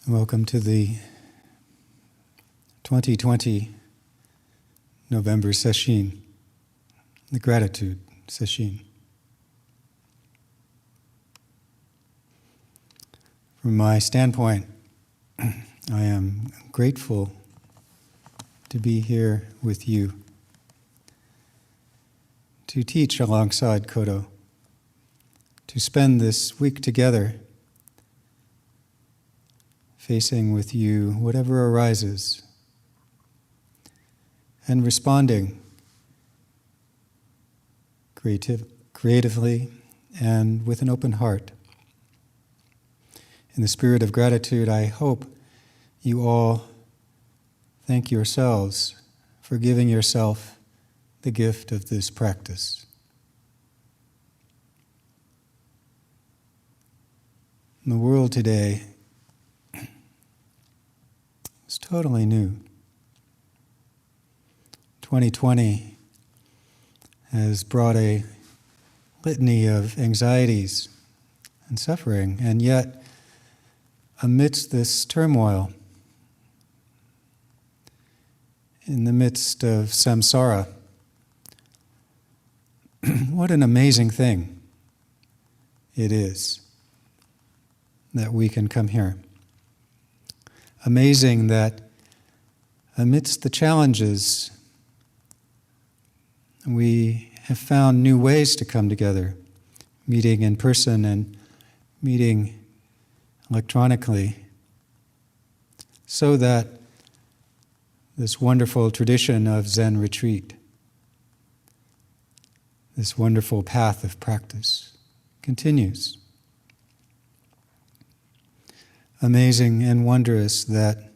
Welcome to the 2020 November Sesshin, the Gratitude Sesshin. From my standpoint, I am grateful to be here with you, to teach alongside Kodo, to spend this week together facing with you whatever arises, and responding creatively and with an open heart. In the spirit of gratitude, I hope you all thank yourselves for giving yourself the gift of this practice. In the world today, it's totally new. 2020 has brought a litany of anxieties and suffering, and yet amidst this turmoil, in the midst of samsara, what an amazing thing it is that we can come here. Amazing that amidst the challenges, we have found new ways to come together, meeting in person and meeting electronically, so that this wonderful tradition of Zen retreat, this wonderful path of practice, continues. Amazing and wondrous that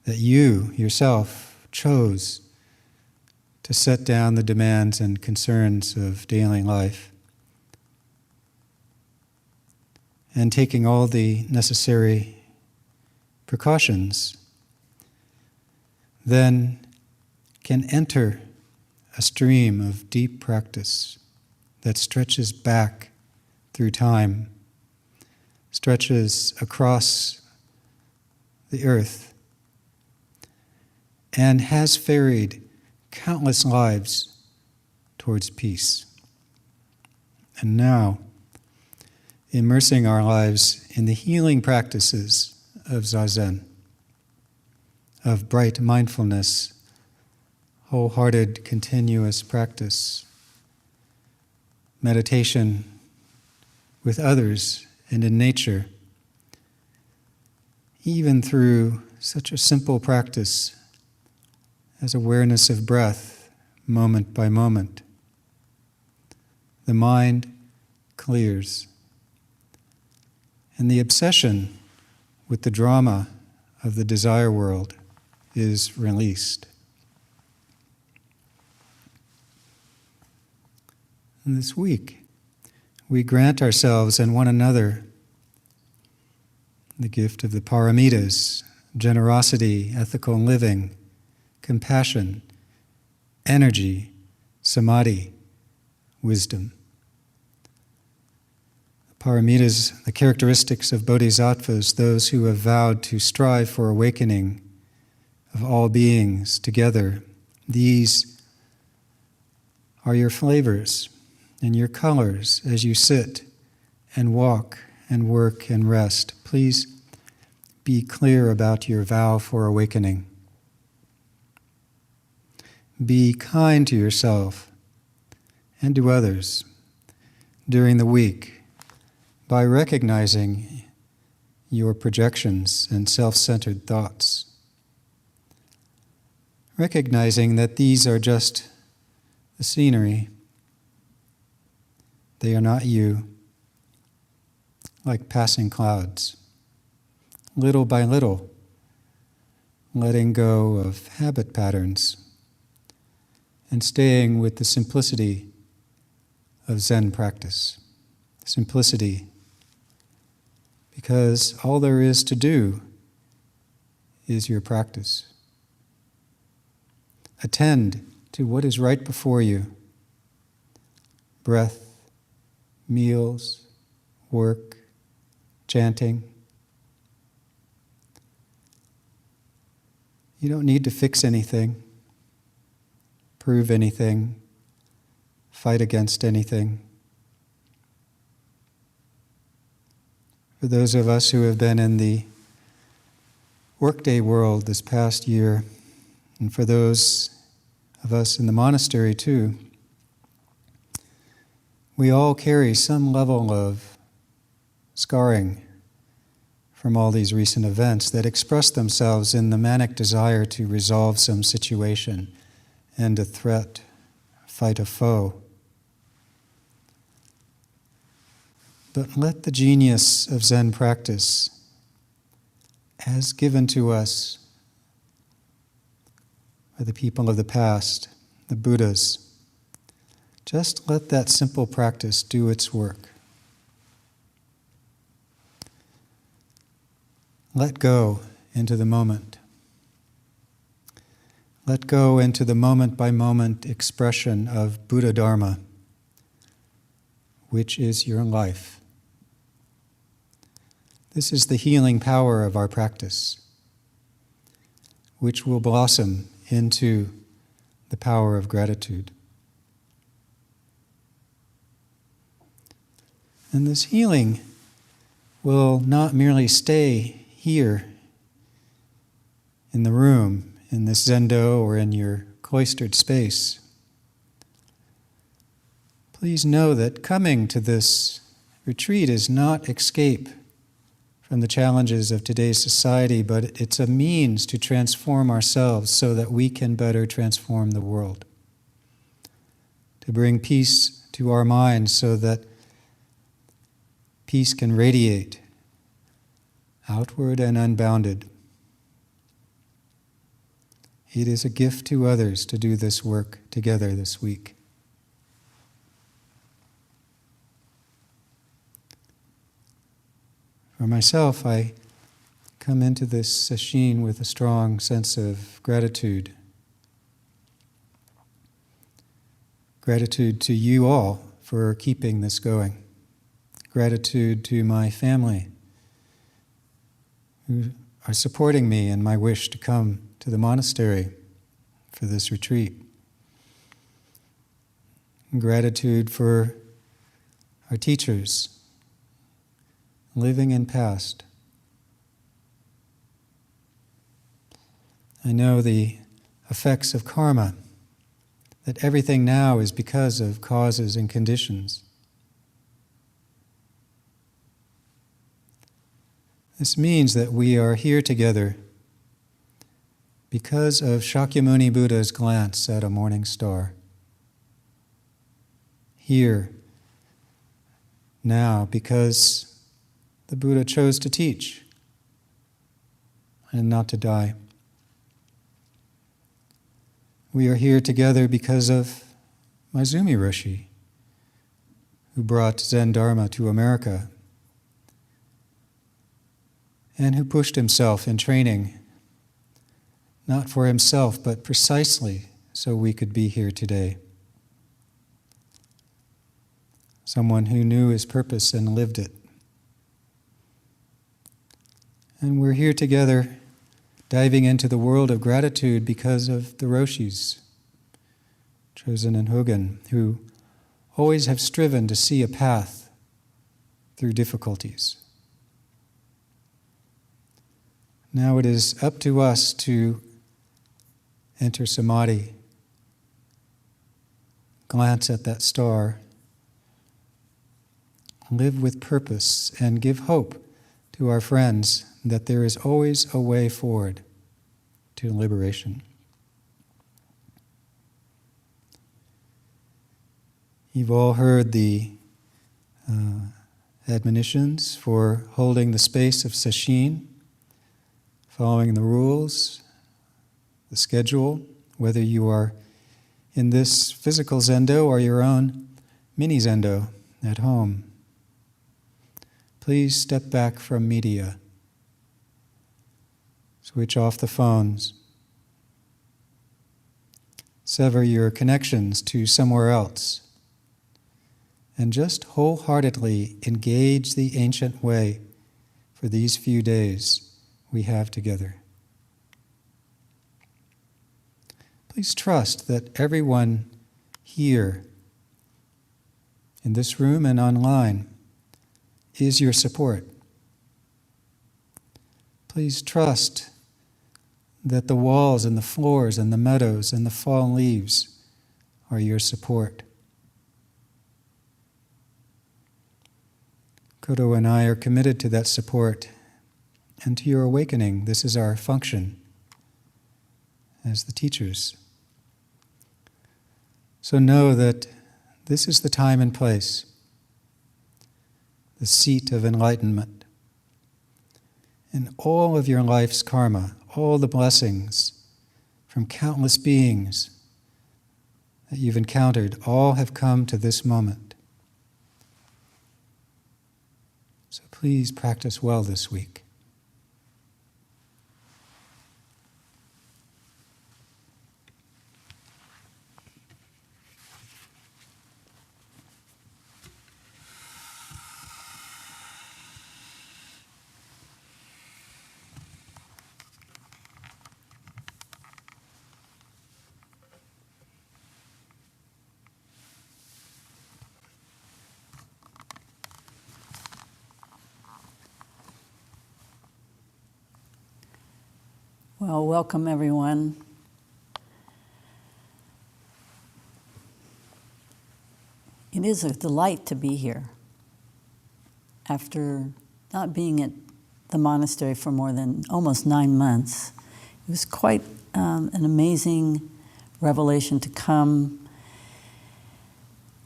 you yourself chose to set down the demands and concerns of daily life, and taking all the necessary precautions, then can enter a stream of deep practice that stretches back through time, stretches across the earth, and has ferried countless lives towards peace. And now, immersing our lives in the healing practices of Zazen, of bright mindfulness, wholehearted, continuous practice, meditation with others and in nature, even through such a simple practice as awareness of breath, moment by moment. The mind clears, and the obsession with the drama of the desire world is released. And this week, we grant ourselves and one another the gift of the paramitas: generosity, ethical living, compassion, energy, samadhi, wisdom. The paramitas, the characteristics of bodhisattvas, those who have vowed to strive for awakening of all beings together. These are your flavors and your colors as you sit and walk and work and rest. Please be clear about your vow for awakening. Be kind to yourself and to others during the week by recognizing your projections and self-centered thoughts. Recognizing that these are just the scenery. They are not you, like passing clouds. Little by little, letting go of habit patterns and staying with the simplicity of Zen practice. Simplicity, because all there is to do is your practice. Attend to what is right before you: breath, meals, work, chanting. You don't need to fix anything, prove anything, fight against anything. For those of us who have been in the workday world this past year, and for those of us in the monastery too, we all carry some level of scarring from all these recent events that express themselves in the manic desire to resolve some situation, end a threat, fight a foe. But let the genius of Zen practice, as given to us by the people of the past, the Buddhas, just let that simple practice do its work. Let go into the moment. Let go into the moment-by-moment expression of Buddha Dharma, which is your life. This is the healing power of our practice, which will blossom into the power of gratitude. And this healing will not merely stay here in the room, in this zendo or in your cloistered space. Please know that coming to this retreat is not escape from the challenges of today's society, but it's a means to transform ourselves so that we can better transform the world. To bring peace to our minds so that peace can radiate outward and unbounded. It is a gift to others to do this work together this week. For myself, I come into this Sesshin with a strong sense of gratitude. Gratitude to you all for keeping this going. Gratitude to my family who are supporting me in my wish to come to the monastery for this retreat. And gratitude for our teachers, living and past. I know the effects of karma, that everything now is because of causes and conditions. This means that we are here together because of Shakyamuni Buddha's glance at a morning star. Here, now, because the Buddha chose to teach and not to die. We are here together because of Maizumi Roshi, who brought Zen Dharma to America and who pushed himself in training, not for himself, but precisely so we could be here today. Someone who knew his purpose and lived it. And we're here together diving into the world of gratitude because of the Roshis, Chosen and Hogen, who always have striven to see a path through difficulties. Now it is up to us to enter samadhi, glance at that star, live with purpose, and give hope to our friends that there is always a way forward to liberation. You've all heard the admonitions for holding the space of Sesshin, following the rules, the schedule, whether you are in this physical zendo or your own mini zendo at home. Please step back from media. Switch off the phones. Sever your connections to somewhere else. And just wholeheartedly engage the ancient way for these few days we have together. Please trust that everyone here, in this room and online, is your support. Please trust that the walls and the floors and the meadows and the fallen leaves are your support. Kodo and I are committed to that support and to your awakening. This is our function as the teachers. So know that this is the time and place, the seat of enlightenment. And all of your life's karma, all the blessings from countless beings that you've encountered, all have come to this moment. So please practice well this week. Well, welcome everyone. It is a delight to be here. After not being at the monastery for more than almost 9 months, it was quite an amazing revelation to come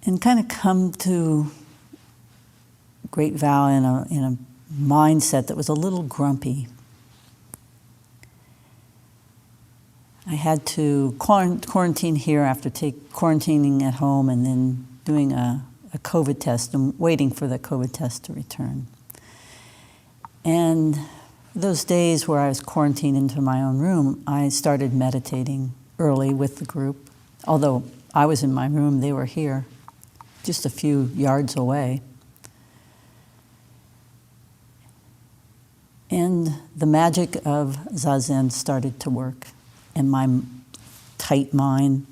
and kind of come to Great Vow in a mindset that was a little grumpy. I had to quarantine here after quarantining at home and then doing a COVID test and waiting for the COVID test to return. And those days where I was quarantined into my own room, I started meditating early with the group. Although I was in my room, they were here, just a few yards away. And the magic of Zazen started to work. And my tight mind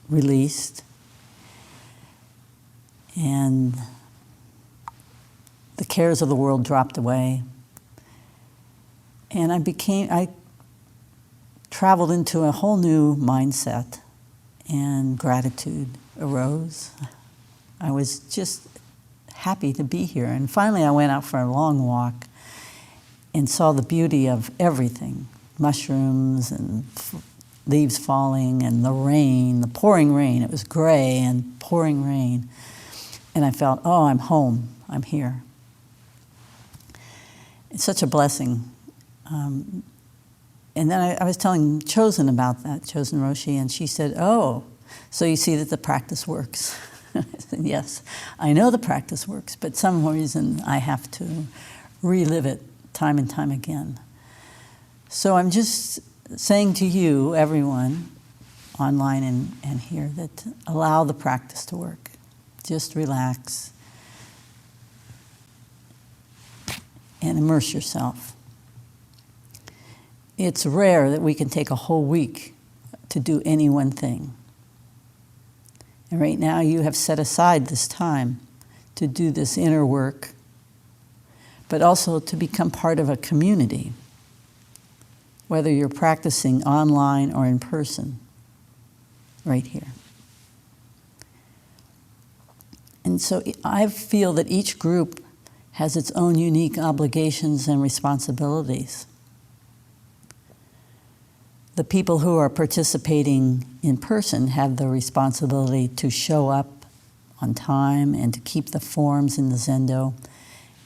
released. And the cares of the world dropped away. And I traveled into a whole new mindset, and gratitude arose. I was just happy to be here. And finally I went out for a long walk and saw the beauty of everything. Mushrooms and leaves falling and the rain, the pouring rain. It was gray and pouring rain. And I felt, oh, I'm home. I'm here. It's such a blessing. And then I was telling Chosen about that, Chosen Roshi, and she said, oh, so you see that the practice works. I said, yes, I know the practice works, but some reason I have to relive it time and time again. So I'm just saying to you, everyone, online and here, that allow the practice to work. Just relax and immerse yourself. It's rare that we can take a whole week to do any one thing. And right now you have set aside this time to do this inner work, but also to become part of a community, whether you're practicing online or in person, right here. And so I feel that each group has its own unique obligations and responsibilities. The people who are participating in person have the responsibility to show up on time and to keep the forms in the Zendo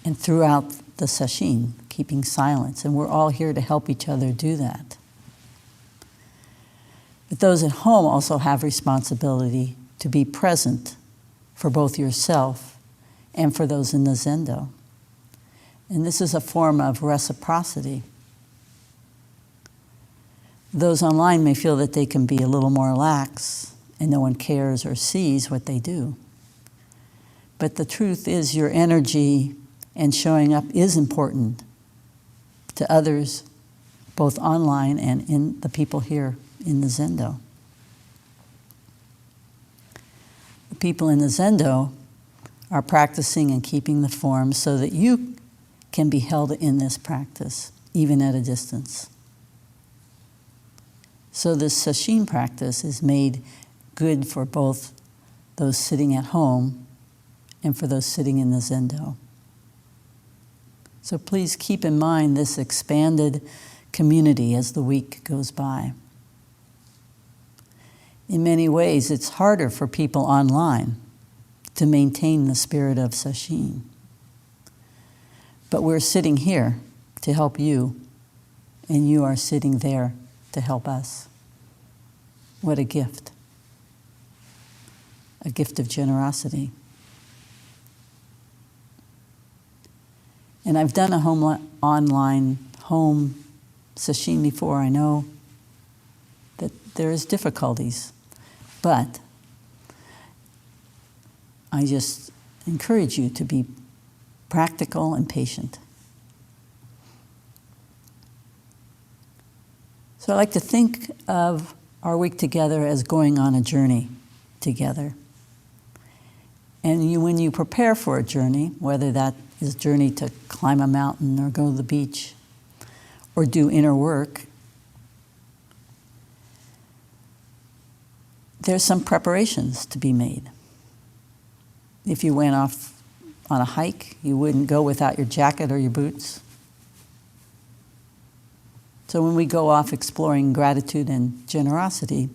and throughout the Sesshin, keeping silence. And we're all here to help each other do that. But those at home also have responsibility to be present for both yourself and for those in the Zendo. And this is a form of reciprocity. Those online may feel that they can be a little more lax and no one cares or sees what they do. But the truth is your energy and showing up is important to others, both online and in the people here in the Zendo. The people in the Zendo are practicing and keeping the form so that you can be held in this practice, even at a distance. So this Sesshin practice is made good for both those sitting at home and for those sitting in the Zendo. So please keep in mind this expanded community as the week goes by. In many ways, it's harder for people online to maintain the spirit of Sesshin. But we're sitting here to help you, and you are sitting there to help us. What a gift. A gift of generosity. And I've done a online home Sesshin before. I know that there is difficulties, but I just encourage you to be practical and patient. So I like to think of our week together as going on a journey together. And when you prepare for a journey, whether that is a journey to climb a mountain or go to the beach or do inner work, there's some preparations to be made. If you went off on a hike, you wouldn't go without your jacket or your boots. So when we go off exploring gratitude and generosity,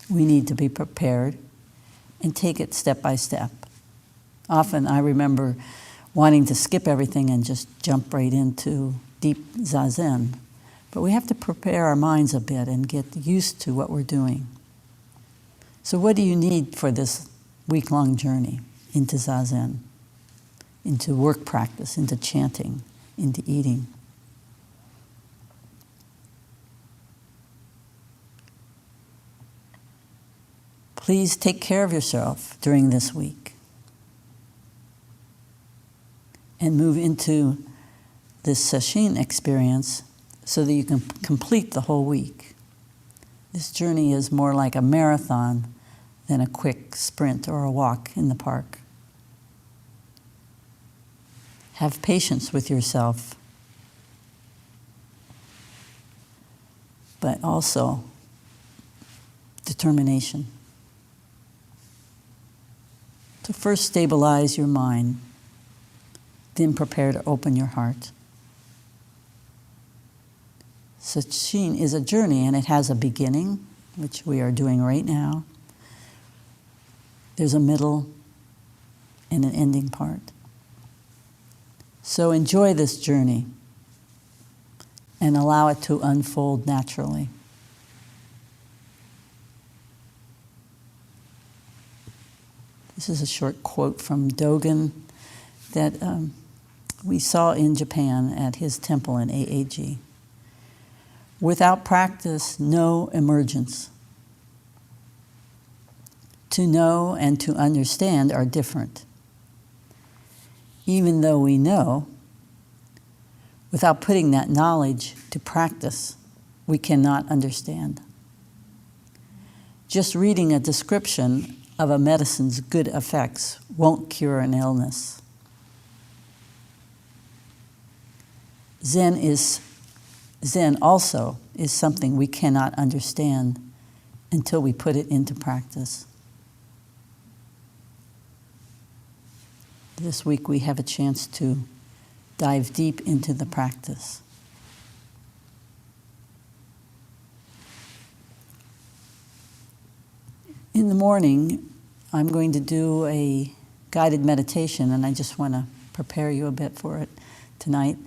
we need to be prepared and take it step by step. Often I remember wanting to skip everything and just jump right into deep zazen. But we have to prepare our minds a bit and get used to what we're doing. So what do you need for this week-long journey into zazen, into work practice, into chanting, into eating? Please take care of yourself during this week and move into this Sesshin experience so that you can complete the whole week. This journey is more like a marathon than a quick sprint or a walk in the park. Have patience with yourself, but also determination. So first stabilize your mind, then prepare to open your heart. Sesshin is a journey, and it has a beginning, which we are doing right now. There's a middle and an ending part. So enjoy this journey and allow it to unfold naturally. This is a short quote from Dogen that we saw in Japan at his temple in AAG. Without practice, no emergence. To know and to understand are different. Even though we know, without putting that knowledge to practice, we cannot understand. Just reading a description of a medicine's good effects won't cure an illness. Zen also is something we cannot understand until we put it into practice. This week we have a chance to dive deep into the practice. In the morning, I'm going to do a guided meditation, and I just want to prepare you a bit for it tonight,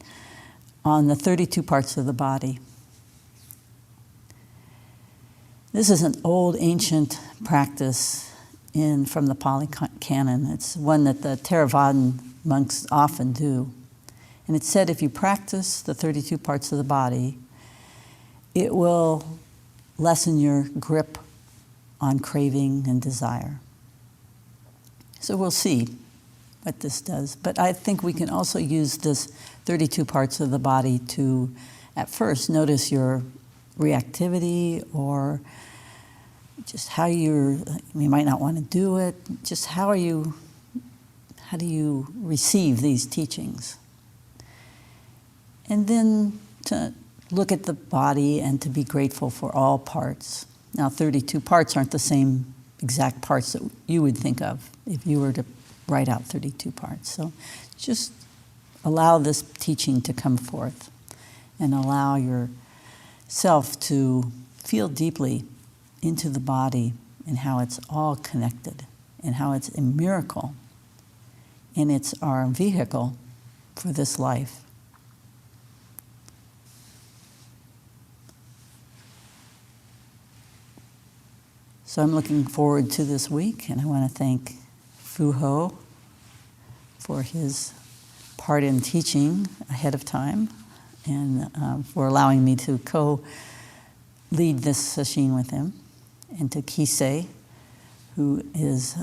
on the 32 parts of the body. This is an old, ancient practice from the Pali Canon. It's one that the Theravadan monks often do. And it said if you practice the 32 parts of the body, it will lessen your grip on craving and desire. So we'll see what this does. But I think we can also use this 32 parts of the body to, at first, notice your reactivity or just how you might not want to do it. Just how do you receive these teachings? And then to look at the body and to be grateful for all parts. Now, 32 parts aren't the same exact parts that you would think of if you were to write out 32 parts. So just allow this teaching to come forth and allow yourself to feel deeply into the body and how it's all connected and how it's a miracle and it's our vehicle for this life. So I'm looking forward to this week, and I want to thank Fuho for his part in teaching ahead of time and for allowing me to co-lead this Sesshin with him, and to Kisei, who is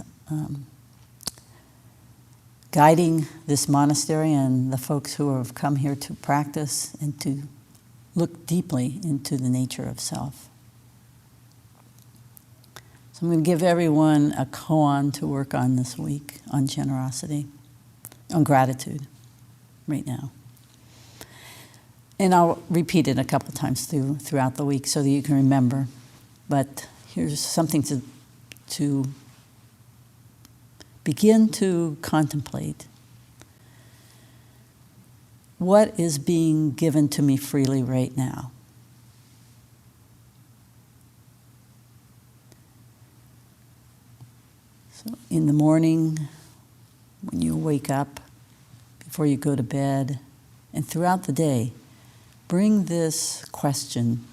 guiding this monastery and the folks who have come here to practice and to look deeply into the nature of self. So I'm going to give everyone a koan to work on this week, on generosity, on gratitude, right now. And I'll repeat it a couple times throughout the week so that you can remember. But here's something to begin to contemplate. What is being given to me freely right now? So in the morning, when you wake up, before you go to bed, and throughout the day, bring this question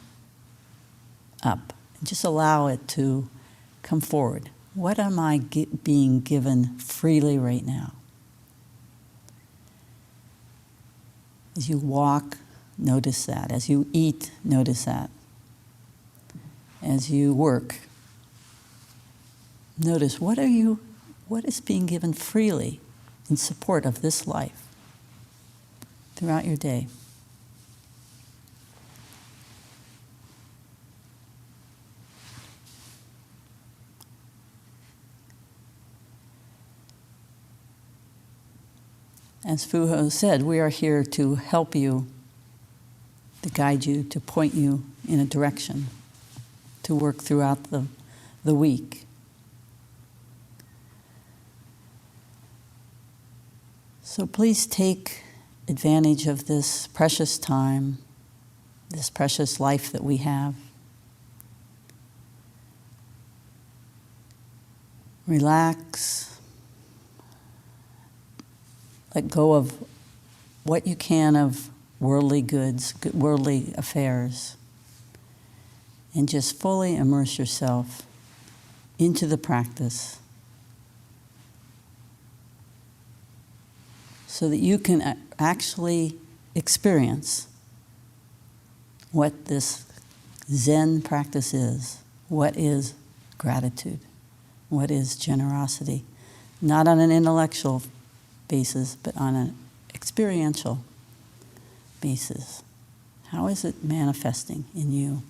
up and just allow it to come forward. What am I being given freely right now? As you walk, notice that. As you eat, notice that. As you work, notice what is being given freely in support of this life throughout your day. As Fuho said, we are here to help you, to guide you, to point you in a direction, to work throughout the week. So please take advantage of this precious time, this precious life that we have. Relax. Let go of what you can of worldly goods, worldly affairs, and just fully immerse yourself into the practice so that you can actually experience what this Zen practice is. What is gratitude? What is generosity? Not on an intellectual basis, but on an experiential basis. How is it manifesting in you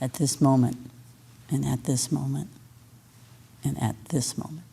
at this moment, and at this moment, and at this moment?